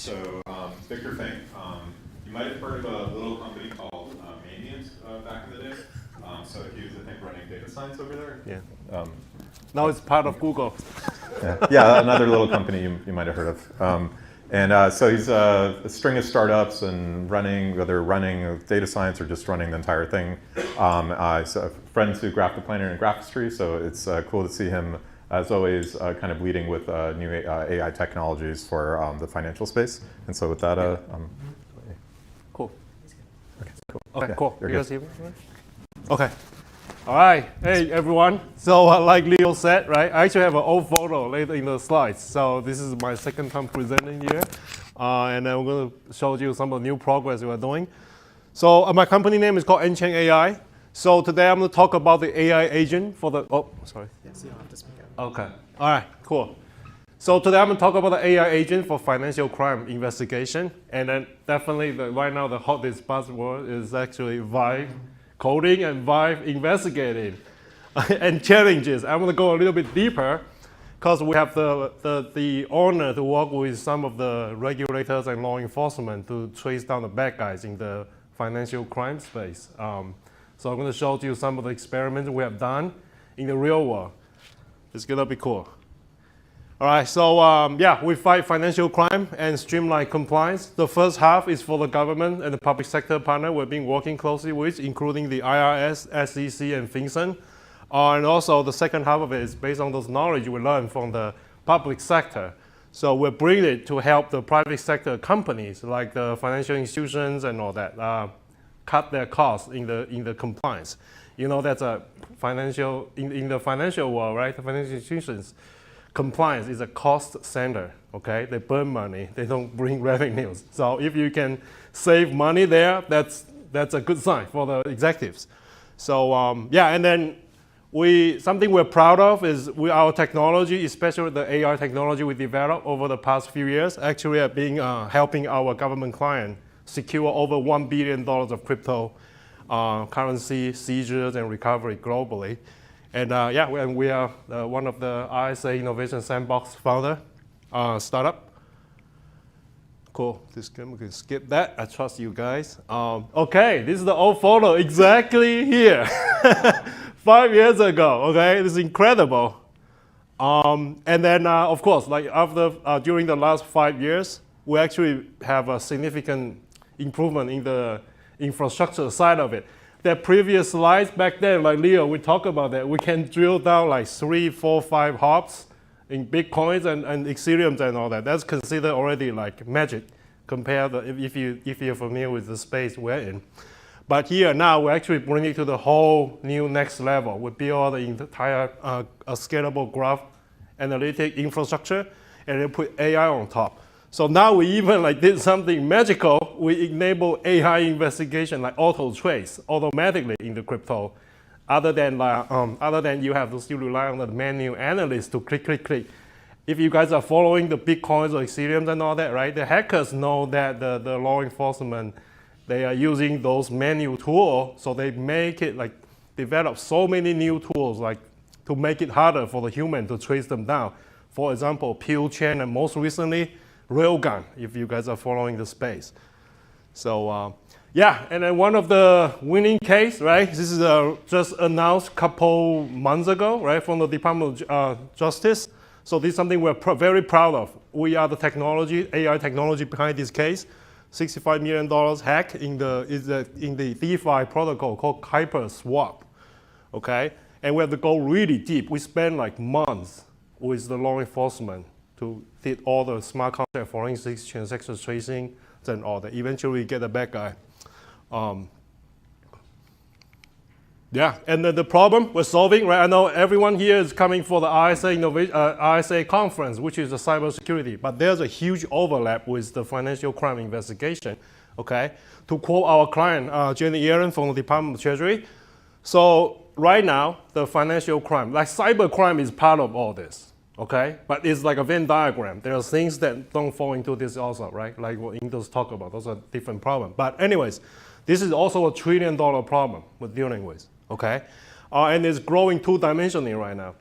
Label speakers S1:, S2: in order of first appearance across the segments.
S1: So Victor Fang, you might have heard of a little company called Manient back in the day. So he was, I think, running data science over there.
S2: Yeah. Now it's part of Google.
S1: Yeah, another little company you might have heard of. So he's a string of startups and whether running data science or just running the entire thing. So friends who graph the planet and Graphistry, so it's cool to see him, as always, kind of leading with new AI technologies for the financial space. And so with that,
S2: cool.
S1: Okay, cool.
S2: Okay,
S1: yeah,
S2: cool.
S1: You're
S2: You
S1: good.
S2: guys hear me? Okay. All right. Hey, everyone. So like Leo said, right, I actually have an old photo later in the slides. So this is my second time presenting here. And I'm going to show you some of the new progress we are doing. So my company name is called Enchain AI. So today I'm going to talk about the AI agent for the, oh, sorry.
S3: Yes, you don't have to speak out.
S2: Okay. All right, cool. So today I'm going to talk about the AI agent for financial crime investigation. And then definitely right now the hottest buzzword is actually Vibe coding and Vibe investigating and challenges. I'm going to go a little bit deeper because we have the honor to work with some of the regulators and law enforcement to trace down the bad guys in the financial crime space. So I'm going to show you some of the experiments we have done in the real world. It's going to be cool. All right, so yeah, we fight financial crime and streamline compliance. The first half is for the government and the public sector partner we've been working closely with, including the IRS, SEC, and FinCEN. And also the second half of it is based on those knowledge we learned from the public sector. So we're bringing it to help the private sector companies like the financial institutions and all that cut their costs in the compliance. You know, that's a financial, in the financial world, right? The financial institutions, compliance is a cost center, okay? They burn money, they don't bring revenues. So if you can save money there, that's a good sign for the executives. So yeah, and then something we're proud of is our technology, especially the AI technology we developed over the past few years, actually have been helping our government client secure over $1 billion of crypto currency seizures and recovery globally. And yeah, we are one of the RSA Innovation Sandbox founder startup. Cool, we can skip that. I trust you guys. Okay, this is the old photo exactly here. 5 years ago, okay? This is incredible. And then, of course, like during the last 5 years, we actually have a significant improvement in the infrastructure side of it. The previous slides back then, like Leo, we talked about that. We can drill down like 3, 4, 5 hops in Bitcoins and Ethereum and all that. That's considered already like magic compared to if you're familiar with the space we're in. But here now we're actually bringing it to the whole new next level. We build the entire scalable graph analytic infrastructure and then put AI on top. So now we even like did something magical. We enable AI investigation like auto trace automatically in the crypto, other than you have to still rely on the manual analyst to click. If you guys are following the Bitcoins or Ethereum and all that, right? The hackers know that the law enforcement, they are using those manual tools, so they make it like develop so many new tools like to make it harder for the human to trace them down. For example, Pill Chain and most recently, Railgun, if you guys are following the space. So yeah, and then one of the winning case, right? This is just announced a couple months ago, right, from the Department of Justice. So this is something we're very proud of. We are the technology, AI technology behind this case. $65 million hack in the DeFi protocol called KuiperSwap, okay? And we have to go really deep. We spent like months with the law enforcement to did all the smart contract forensics, transaction tracing, and all that. Eventually, we get the bad guy. Yeah, and then the problem we're solving, right? I know everyone here is coming for the RSA conference, which is the cybersecurity, but there's a huge overlap with the financial crime investigation, okay? To quote our client, Jenny Yeren from the Department of Treasury, so right now, the financial crime, like cyber crime is part of all this. Okay, but it's like a Venn diagram. There are things that don't fall into this also, right? Like what Ingdos talk about, those are different problems. But anyways, this is also a $1 trillion problem we're dealing with, okay? And it's growing two-dimensionally right now.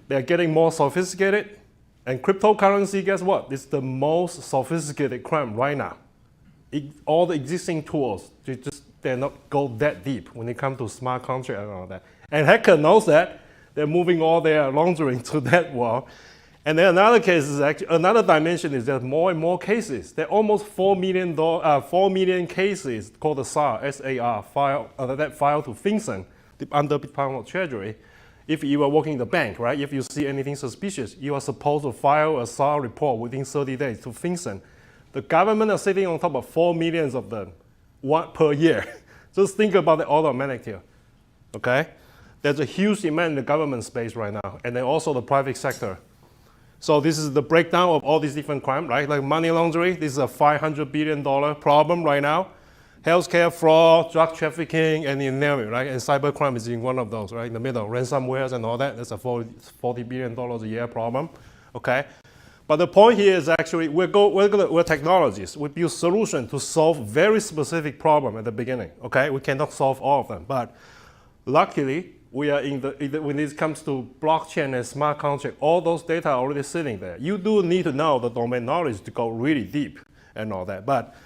S2: They're getting more sophisticated, And cryptocurrency, guess what? It's the most sophisticated crime right now. All the existing tools, they're not go that deep when it comes to smart contract and all that. And hacker knows that. They're moving all their laundering to that world. And then another case is actually, another dimension is there's more and more cases. There are almost 4 million cases called the SAR, S-A-R, that filed to FinCEN under Department of Treasury. If you are working in the bank, right, if you see anything suspicious, you are supposed to file a SAR report within 30 days to FinCEN. The government is sitting on top of 4 million of them, one per year. Just think about the order of magnitude here, okay? There's a huge demand in the government space right now, and then also the private sector. So this is the breakdown of all these different crimes, right? Like money laundering, this is a $500 billion problem right now. Healthcare fraud, drug trafficking, and you name it, right? And cybercrime is in one of those, right? In the middle, ransomwares and all that. That's a $40 billion a year problem, okay? But the point here is actually we're technologists. We build solutions to solve very specific problem at the beginning, okay? We cannot solve all of them, but luckily, we are when it comes to blockchain and smart contract, all those data are already sitting there. You do need to know the domain knowledge to go really deep and all that. But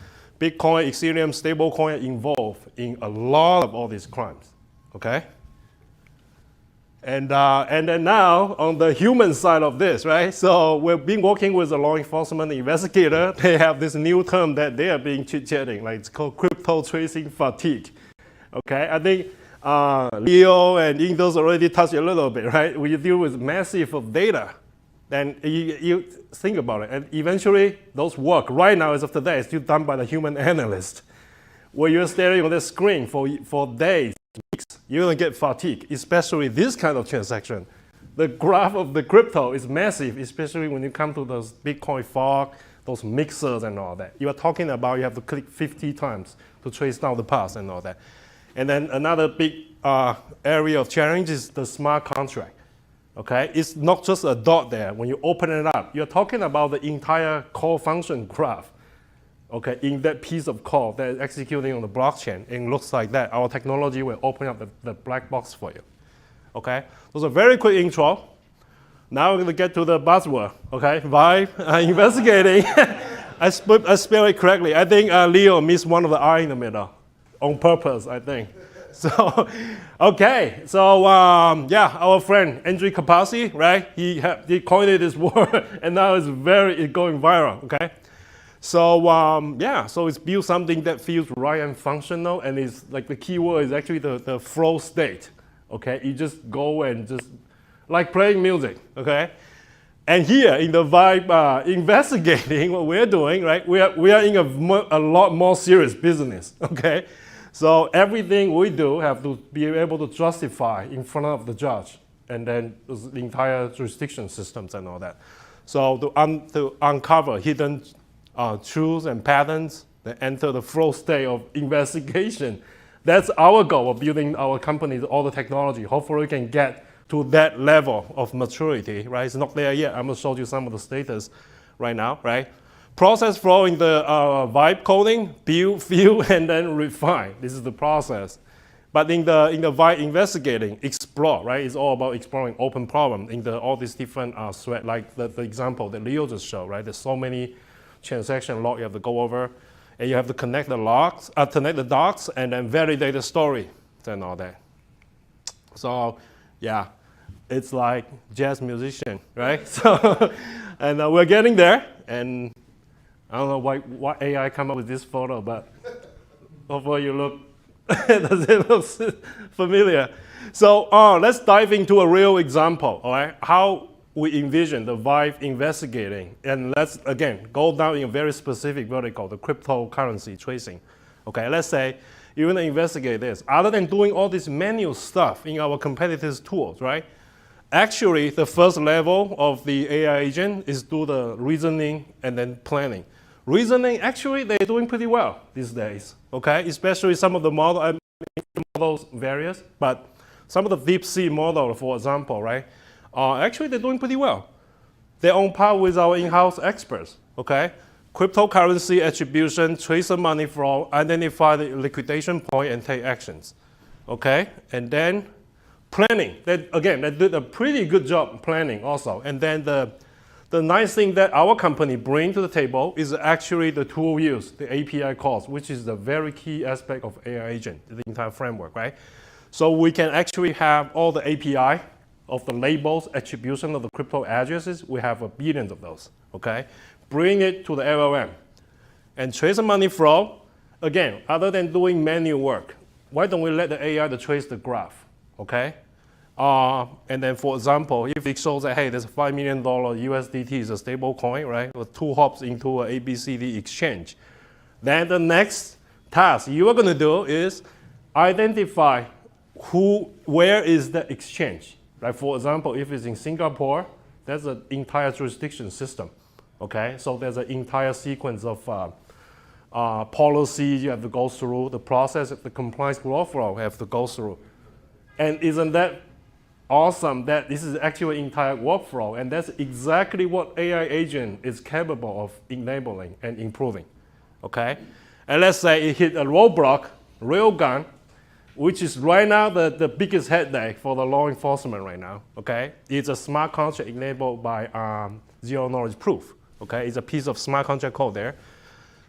S2: Bitcoin, Ethereum, stablecoin are involved in a lot of all these crimes, okay? And then now on the human side of this, right? So we've been working with a law enforcement investigator. They have this new term that they are being chit-chatting, like it's called crypto tracing fatigue, okay? I think Leo and Indos already touched a little bit, right? When you deal with massive of data, then you think about it. And eventually, those work right now as of today is still done by the human analyst. Where you're staring on the screen for days, weeks, you're gonna get fatigue, especially this kind of transaction. The graph of the crypto is massive, especially when you come to those Bitcoin fork, those mixers and all that. You are talking about you have to click 50 times to trace down the path and all that. And then another big area of challenge is the smart contract, okay? It's not just a dot there. When you open it up, you're talking about the entire call function graph, okay, in that piece of code that is executing on the blockchain. And it looks like that. Our technology will open up the black box for you, okay? Those are very quick intro. Now we're gonna get to the buzzword, okay? Vibe investigating. I spell it correctly. I think Leo missed one of the I in the middle. On purpose, I think. So, okay. So, yeah, our friend Andrew Kapasi, right? He coined this word, and now it's going viral. Okay. So, yeah. So it's built something that feels right and functional, and it's like the key word is actually the flow state. Okay. You just go and just like playing music. Okay. And here in the vibe investigating what we're doing, right? We are in a lot more serious business. Okay. So everything we do have to be able to justify in front of the judge and then the entire jurisdiction systems and all that. So to uncover hidden truths and patterns that enter the flow state of investigation, that's our goal of building our company, all the technology. Hopefully we can get to that level of maturity, right? It's not there yet. I'm gonna show you some of the status right now, right? Process flow in the vibe coding, build, fill, and then refine. This is the process. But in the vibe investigating, explore, right? It's all about exploring open problem in all these different threads, like the example that Leo just showed, right? There's so many transaction log you have to go over, and you have to connect the logs, connect the dots, and then validate the story and all that. So, yeah, it's like jazz musician, right? So, and we're getting there, and I don't know why AI come up with this photo, but hopefully you look, does it look familiar? So let's dive into a real example, all right? How we envision the Vibe investigating. And let's, again, go down in a very specific vertical, the cryptocurrency tracing. Okay, let's say you're gonna investigate this. Other than doing all this manual stuff in our competitors' tools, right? Actually, the first level of the AI agent is do the reasoning and then planning. Reasoning, actually, they're doing pretty well these days, okay? Especially some of the models various, but some of the deep sea model, for example, right? Actually, they're doing pretty well. They're on par with our in-house experts, okay? Cryptocurrency attribution, trace the money flow, identify the liquidation point, and take actions, okay? And then planning. They did a pretty good job planning also. And then the the nice thing that our company bring to the table is actually the tool use, the API calls, which is the very key aspect of AI agent, the entire framework, right? So we can actually have all the API of the labels, attribution of the crypto addresses. We have billions of those, okay? Bring it to the LLM and trace the money flow. Again, other than doing manual work, why don't we let the AI to trace the graph, okay? And then, for example, if it shows that, hey, there's a $5 million USDT is a stable coin, right, with 2 hops into an ABCD exchange, then the next task you are going to do is identify where is the exchange. Like, for example, if it's in Singapore, there's an entire jurisdiction system, okay? So there's an entire sequence of policies you have to go through, the process, the compliance workflow you have to go through. And isn't that awesome that this is actually an entire workflow, and that's exactly what AI agent is capable of enabling and improving, okay? And let's say it hit a roadblock, railgun, which is right now the biggest headache for the law enforcement right now, okay? It's a smart contract enabled by zero knowledge proof, okay? It's a piece of smart contract code there.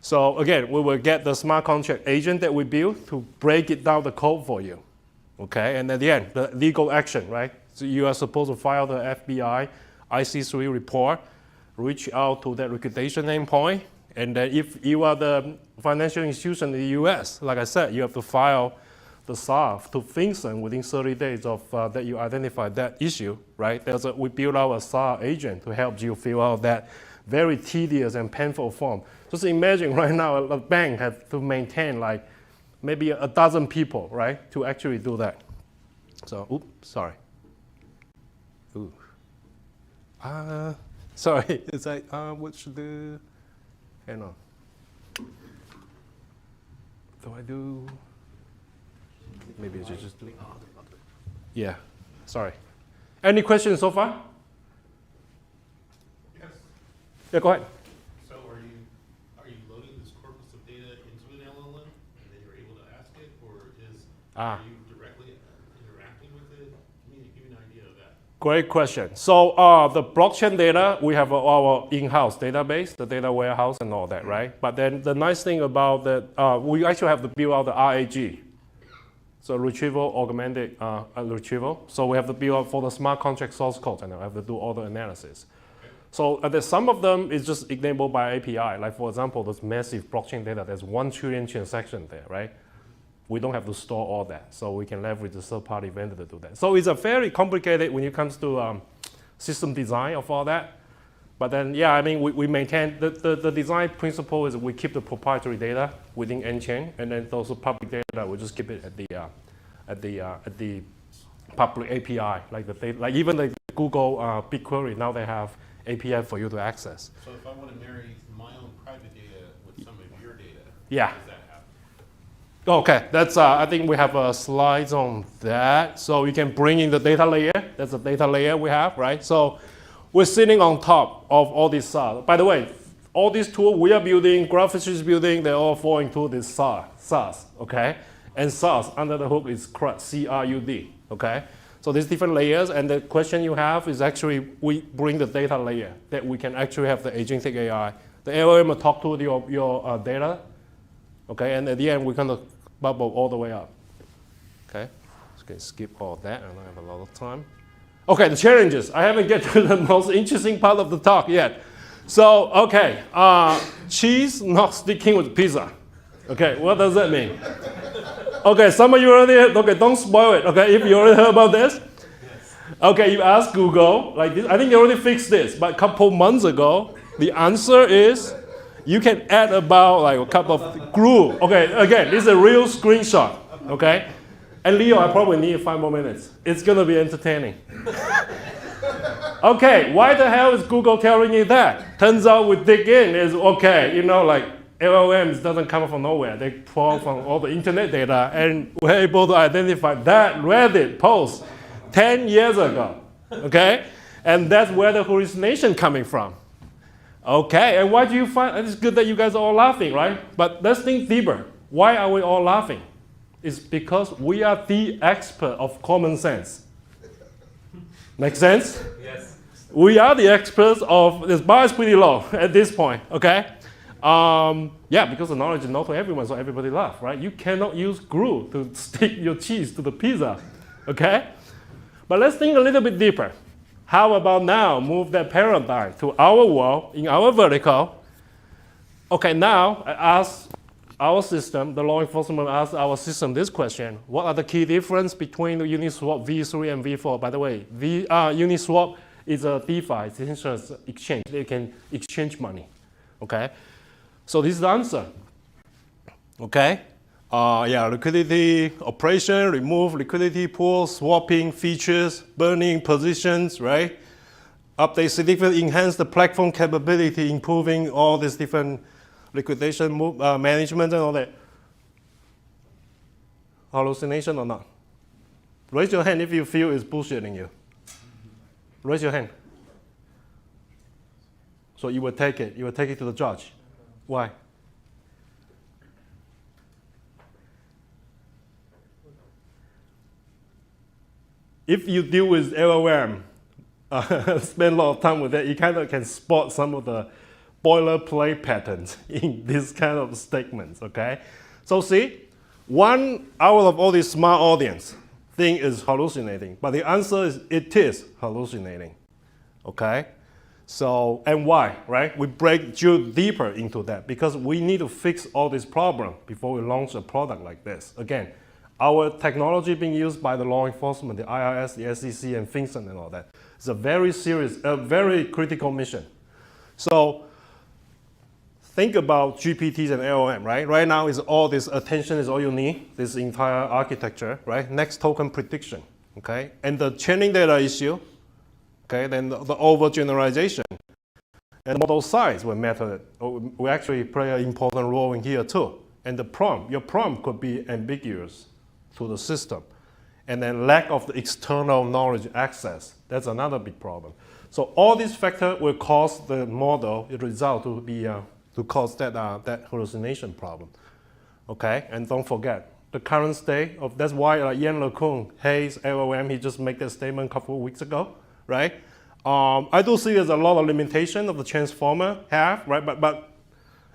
S2: So again, we will get the smart contract agent that we built to break it down the code for you, okay? And at the end, the legal action, right? So you are supposed to file the FBI IC3 report, reach out to that liquidation endpoint, and then if you are the financial institution in the US, like I said, you have to file the SAR to FinCEN within 30 days of that you identify that issue, right? We build out a SAR agent to help you fill out that very tedious and painful form. Just imagine right now a bank has to maintain like maybe a dozen people, right, to actually do that. So, oops, sorry. Ooh. Sorry, it's like, what should do? Hang on. Do I do? Maybe I should just do it. Yeah, sorry. Any questions so far?
S3: Yes.
S2: Yeah, go ahead.
S3: So are you loading this corpus of data into an LLM and then you're able to ask it, or are you directly interacting with it? Give me an idea of that.
S2: Great question. So the blockchain data, we have our in-house database, the data warehouse and all that, right? But then the nice thing about that, we actually have to build out the RAG. So retrieval, augmented retrieval. So we have to build out for the smart contract source code, and I have to do all the analysis. Okay. So there's some of them is just enabled by API. Like for example, this massive blockchain data, there's 1 trillion transactions there, right? We don't have to store all that. So we can leverage the third-party vendor to do that. So it's a very complicated when it comes to system design of all that. But then, yeah, I mean, we maintain, the design principle is we keep the proprietary data within Enchain, and then those public data, we just keep it at the public API, like even the Google BigQuery, now they have API for you to access.
S3: So if I want to marry my own private data with some of your data,
S2: yeah.
S3: how does that happen?
S2: Okay, that's, I think we have slides on that. So you can bring in the data layer. That's the data layer we have, right? So we're sitting on top of all these SAR. By the way, all these tools we are building, Graphics is building, they all fall into this SARs, okay? And SARs under the hook is CRUD, C-R-U-D, okay? So there's different layers, and the question you have is actually we bring the data layer that we can actually have the agentic AI. The LLM will talk to your data, okay? And at the end, we're gonna bubble all the way up, okay? Okay, skip all that, I don't have a lot of time. Okay, the challenges. I haven't get to the most interesting part of the talk yet. So, okay, cheese not sticking with pizza. Okay, what does that mean? Okay, some of you already, okay, don't spoil it, okay, if you already heard about this. Okay, you ask Google, like this, I think they already fixed this, but a couple months ago, the answer is you can add about like a cup of glue. Okay, again, this is a real screenshot, okay? And Leo, I probably need 5 more minutes. It's gonna be entertaining. Okay, why the hell is Google telling you that? Turns out we dig in is, okay, you know, like LLMs doesn't come from nowhere. They pull from all the internet data, and we're able to identify that Reddit post 10 years ago, okay? And that's where the hallucination coming from. Okay, and why do you find, it's good that you guys are all laughing, right? But let's think deeper. Why are we all laughing? It's because we are the expert of common sense. Make sense?
S3: Yes.
S2: we are the experts of this bar is pretty low at this point, okay? Yeah, because the knowledge is not for everyone, so everybody laugh, right? You cannot use glue to stick your cheese to the pizza, okay? But let's think a little bit deeper. How about now move that paradigm to our world, in our vertical? Okay, now I ask our system, the law enforcement asks our system this question: what are the key difference between the Uniswap v3 and v4? By the way, Uniswap is a DeFi, it's insurance exchange. They can exchange money, okay? So this is the answer, okay? Yeah, liquidity operation, remove liquidity pools, swapping features, burning positions, right? Update significantly enhance the platform capability, improving all these different liquidation management and all that. Hallucination or not? Raise your hand if you feel it's bullshitting you. Raise your hand. So you will take it. You will take it to the judge. Why? If you deal with LLM, spend a lot of time with that, you kind of can spot some of the boilerplate patterns in this kind of statements, okay? So see, one out of all these smart audience thing is hallucinating, but the answer is it is hallucinating, okay? So, and why, right? We drill deeper into that because we need to fix all this problem before we launch a product like this. Again, our technology being used by the law enforcement, the IRS, the SEC, and FinCEN and all that. It's a very serious, a very critical mission. So think about GPTs and LLM, right? Right now is all this attention is all you need, this entire architecture, right? Next token prediction, okay? And the training data issue, okay? Then the overgeneralization and model size will matter. We actually play an important role in here too. And the prompt, your prompt could be ambiguous to the system. And then lack of the external knowledge access, that's another big problem. So all these factors will cause the model, the result to be, to cause that hallucination problem, okay? And don't forget, the current state of, that's why Yan LeCun, Hayes, LLM, he just made that statement a couple of weeks ago, right? I do see there's a lot of limitation of the transformer have, right? But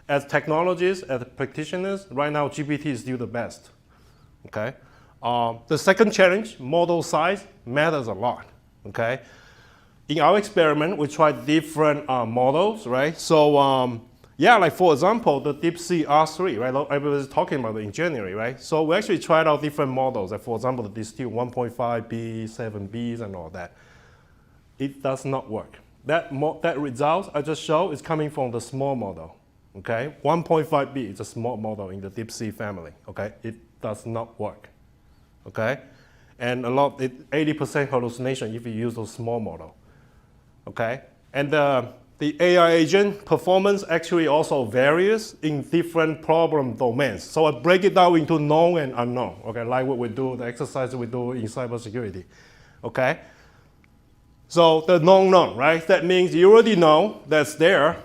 S2: as technologists, as practitioners, right now GPT is still the best, okay? The second challenge, model size, matters a lot, okay? In our experiment, we tried different models, right? So yeah, like for example, the DeepSeek R3, right? Everybody's talking about it in January, right? So we actually tried out different models, like for example, the Distill 1.5B, 7Bs, and all that. It does not work. That result I just showed is coming from the small model, okay? 1.5B is a small model in the DeepSeek family, okay? It does not work, okay? And 80% hallucination if you use those small model, okay? And the AI agent performance actually also varies in different problem domains. So I break it down into known and unknown, okay? Like what we do, the exercise we do in cybersecurity, okay? So the known, right? That means you already know that's there,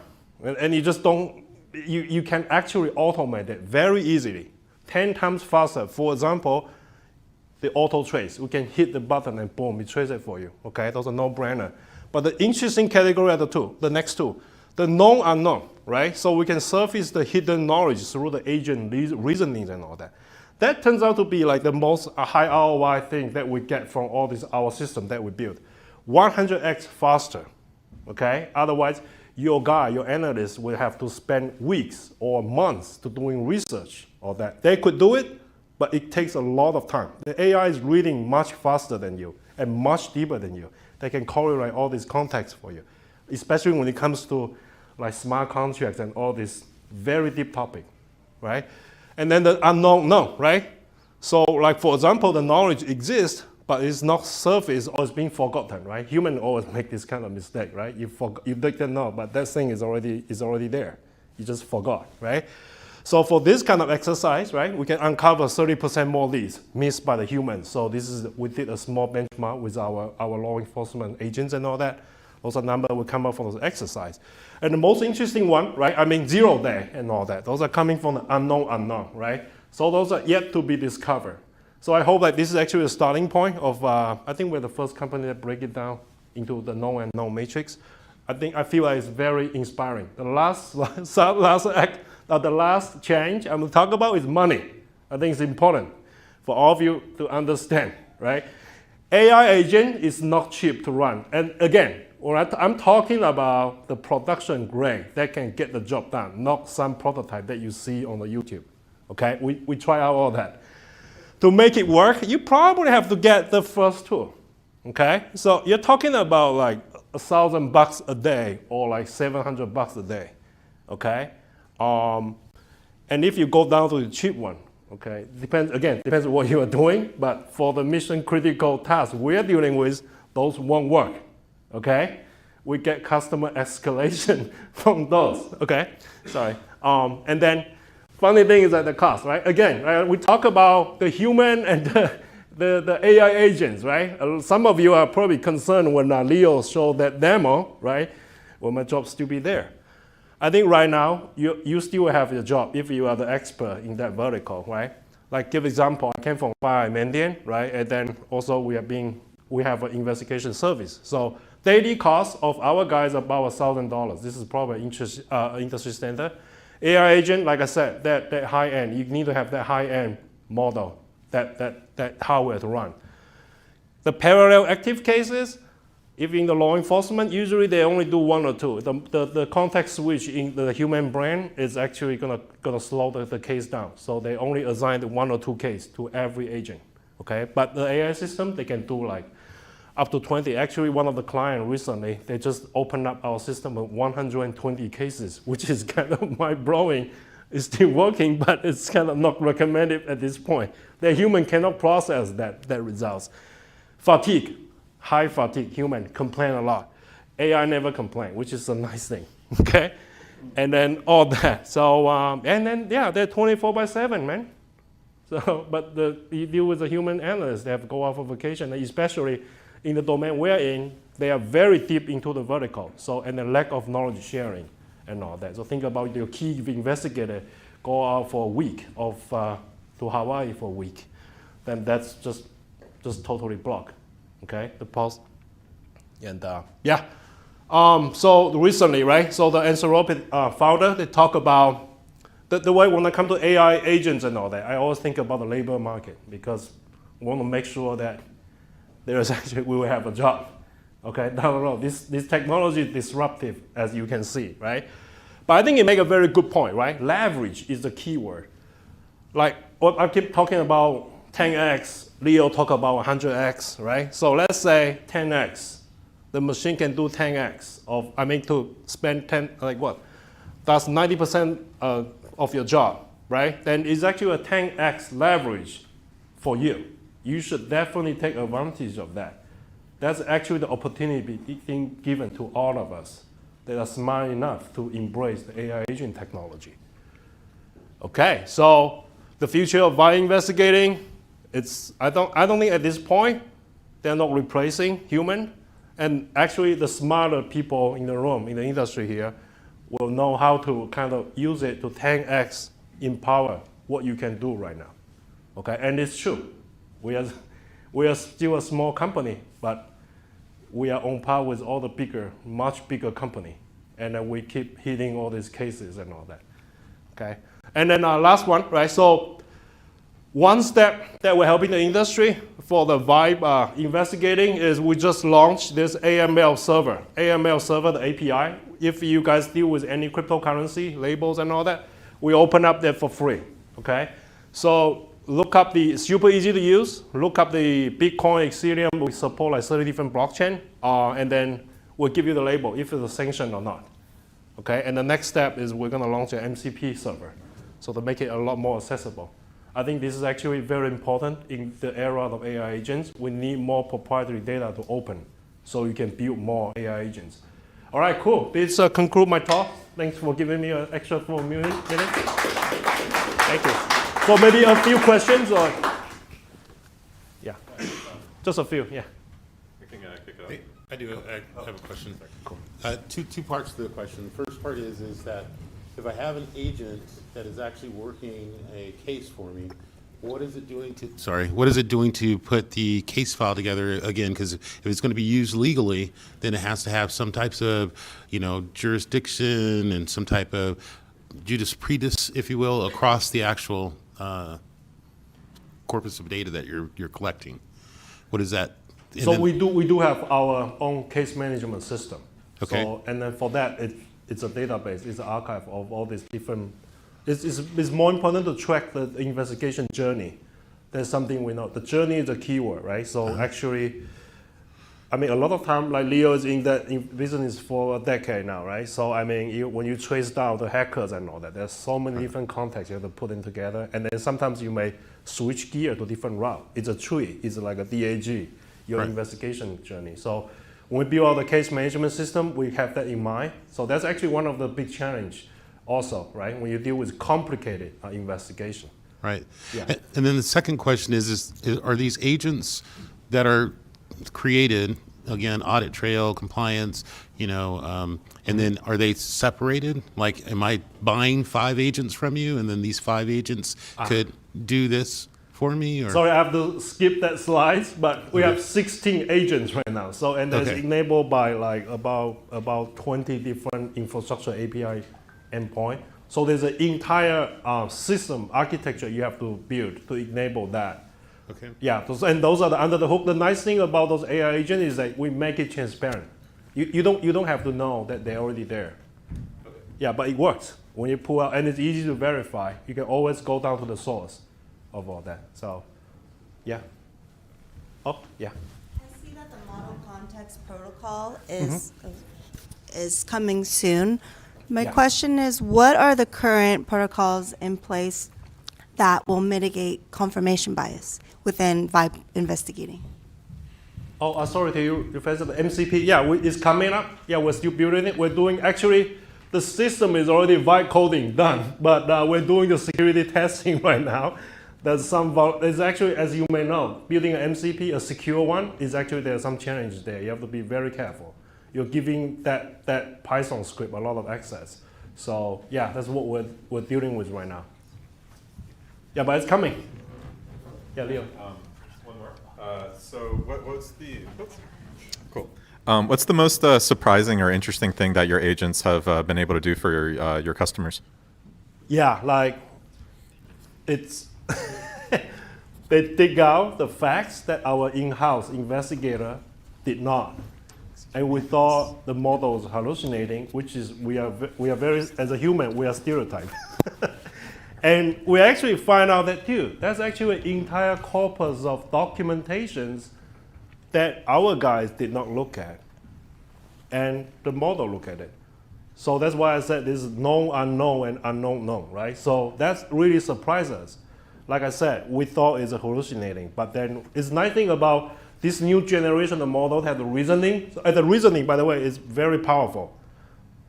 S2: and you just don't, you can actually automate it very easily, 10 times faster. For example, the auto trace. We can hit the button and boom, it traces it for you, okay? Those are no-brainer. But the interesting category are the next two, the known unknown, right? So we can surface the hidden knowledge through the agent reasonings and all that. That turns out to be like the most high ROI thing that we get from all this, our system that we build. 100x faster, okay? Otherwise, your guy, your analyst will have to spend weeks or months to doing research or that. They could do it, but it takes a lot of time. The AI is reading much faster than you and much deeper than you. They can correlate all these contexts for you, especially when it comes to like smart contracts and all this very deep topic, right? And then the unknown, right? So like for example, the knowledge exists, but it's not surfaced or it's being forgotten, right? Humans always make this kind of mistake, right? You didn't know, but that thing is already there. You just forgot, right? So for this kind of exercise, right, we can uncover 30% more leads missed by the humans. So we did a small benchmark with our law enforcement agents and all that. Those are numbers we come up from this exercise. And the most interesting one, right, I mean 0 day and all that. Those are coming from the unknown, right? So those are yet to be discovered. So I hope that this is actually a starting point of, I think we're the first company that break it down into the known and known matrix. I feel like it's very inspiring. The last change I'm going to talk about is money. I think it's important for all of you to understand, right? AI agent is not cheap to run. And again, I'm talking about the production grade that can get the job done, not some prototype that you see on the YouTube. Okay, we try out all that. To make it work, you probably have to get the first tool. Okay, so you're talking about like $1,000 a day or like $700 a day. Okay, and if you go down to the cheap one, okay, depends on what you are doing. But for the mission critical tasks we're dealing with, those won't work. Okay, we get customer escalation from those. Okay, sorry. And then funny thing is that the cost, right? Again, right, we talk about the human and the AI agents, right? Some of you are probably concerned when Leo showed that demo, right? Will my job still be there? I think right now, you still have your job if you are the expert in that vertical, right? Like give example, I came from Mandian, right? And then also we have an investigation service. So daily cost of our guys about $1,000. This is probably industry standard. AI agent, like I said, that high end, you need to have that high end model, that hardware to run. The parallel active cases, if in the law enforcement, usually they only do one or two. The context switch in the human brain is actually gonna slow the case down. So they only assign one or two cases to every agent, okay? But the AI system, they can do like up to 20. Actually, one of the clients recently, they just opened up our system with 120 cases, which is kind of mind-blowing. It's still working, but it's kind of not recommended at this point. The human cannot process that results. Fatigue, high fatigue, human complain a lot. AI never complain, which is a nice thing, okay? And then all that. So, and then, yeah, they're 24/7, man. So, but you deal with the human analysts, they have to go off on vacation, especially in the domain we're in, they are very deep into the vertical. So, and the lack of knowledge sharing and all that. So think about your key investigator go out for a week to Hawaii for a week. Then that's just totally blocked. Okay, the pulse. And yeah. So recently, right? So the Anthropic founder, they talk about the way when I come to AI agents and all that, I always think about the labor market because we want to make sure that we will have a job. Okay, down the road. This technology is disruptive, as you can see, right? But I think you make a very good point, right? Leverage is the key word. Like what I keep talking about 10x, Leo talk about 100x, right? So let's say 10x. The machine can do 10x to spend 10, like what? That's 90% of your job, right? Then it's actually a 10x leverage for you. You should definitely take advantage of that. That's actually the opportunity being given to all of us that are smart enough to embrace the AI agent technology. Okay, so the future of VI investigating, I don't think at this point they're not replacing human, and actually the smarter people in the room, in the industry here, will know how to kind of use it to 10x empower what you can do right now. Okay, and it's true. We are still a small company, but we are on par with all the much bigger company. And then we keep hitting all these cases and all that, okay? And then last one, right? So one step that we're helping the industry for the Vibe investigating is we just launched this AML server. AML server, the API. If you guys deal with any cryptocurrency, labels and all that, we open up that for free, okay? So look up it's super easy to use. Look up the Bitcoin, Ethereum. We support like 30 different blockchain, and then we'll give you the label if it's a sanction or not. Okay, and the next step is we're gonna launch an MCP server, so to make it a lot more accessible. I think this is actually very important in the era of AI agents. We need more proprietary data to open, so you can build more AI agents. All right, cool. This concludes my talk. Thanks for giving me an extra 4 minutes. Thank you. So maybe a few questions or, yeah, just a few, yeah.
S1: I can kick it off.
S3: I do. I have a question. Cool. Two parts to the question. The first part is that if I have an agent that is actually working a case for me, What is it doing to? Sorry, what is it doing to put the case file together again? Because if it's going to be used legally, then it has to have some types of, jurisdiction and some type of jurisprudence, if you will, across the actual corpus of data that you're collecting. What is that? And
S2: So
S3: then-
S2: we do have our own case management system.
S3: Okay.
S2: So, and then for that, it's a database, it's an archive of all these different. It's more important to track the investigation journey. That's something we know. The journey is a keyword, right? So actually, I mean, a lot of time, like Leo is in that business for a decade now, right? So I mean, when you trace down the hackers and all that, there's so many different contexts you have to put in together, and then sometimes you may switch gear to different route. It's a tree. It's like a DAG, your
S3: Right.
S2: investigation journey. So when we build out the case management system, we have that in mind. So that's actually one of the big challenge also, right? When you deal with complicated investigation.
S3: Right.
S2: Yeah.
S3: And then the second question is are these agents that are created, again, audit trail, compliance, and then are they separated? Like, am I buying 5 agents from you, and then these 5 agents could do this for me? Or?
S2: Sorry, I have to skip that slide, but we have 16 agents right now. So, and that's
S3: Okay.
S2: enabled by like about 20 different infrastructure API endpoint. So there's an entire system architecture you have to build to enable that.
S3: Okay.
S2: Yeah, and those are under the hook. The nice thing about those AI agents is that we make it transparent. You don't have to know that they're already there.
S3: Okay.
S2: Yeah, but it works when you pull out, and it's easy to verify. You can always go down to the source of all that. So, yeah. Oh, yeah.
S4: I see that the model context protocol is coming soon. My
S2: Yeah.
S4: question is, what are the current protocols in place that will mitigate confirmation bias within Vibe investigating?
S2: Oh, sorry to you, Professor. The MCP, yeah, it's coming up. Yeah, we're still building it. We're doing, actually, the system is already vibe coding done, but we're doing the security testing right now. There's actually, as you may know, building an MCP, a secure one, is actually, there are some challenges there. You have to be very careful. You're giving that Python script a lot of access. So yeah, that's what we're dealing with right now. Yeah, but it's coming. Yeah, Leo.
S1: One more. So what's the cool? What's the most surprising or interesting thing that your agents have been able to do for your customers?
S2: Yeah, like it's they dig out the facts that our in-house investigator did not, and we thought the model was hallucinating, which is we are very, as a human, we are stereotyped. And we actually find out that too. That's actually an entire corpus of documentations that our guys did not look at, and the model looked at it. So that's why I said this is known unknown and unknown known, right? So that's really surprised us. Like I said, we thought it's hallucinating, but then it's nice thing about this new generation of models have the reasoning. So, the reasoning, by the way, is very powerful.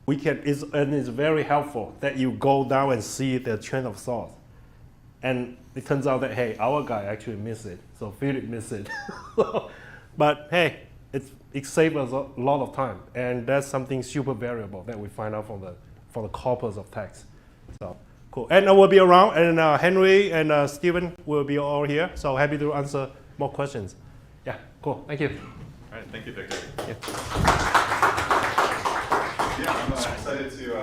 S2: And it's very helpful that you go down and see the train of thought. And it turns out that, hey, our guy actually missed it. So Philip missed it. But hey, it saved us a lot of time. And that's something super variable that we find out from the corpus of text. So cool. And we'll be around, and Henry and Steven will be all here. So happy to answer more questions. Yeah, cool. Thank you.
S1: All right, thank you, Victor.
S2: Yeah.
S1: Yeah, I'm excited to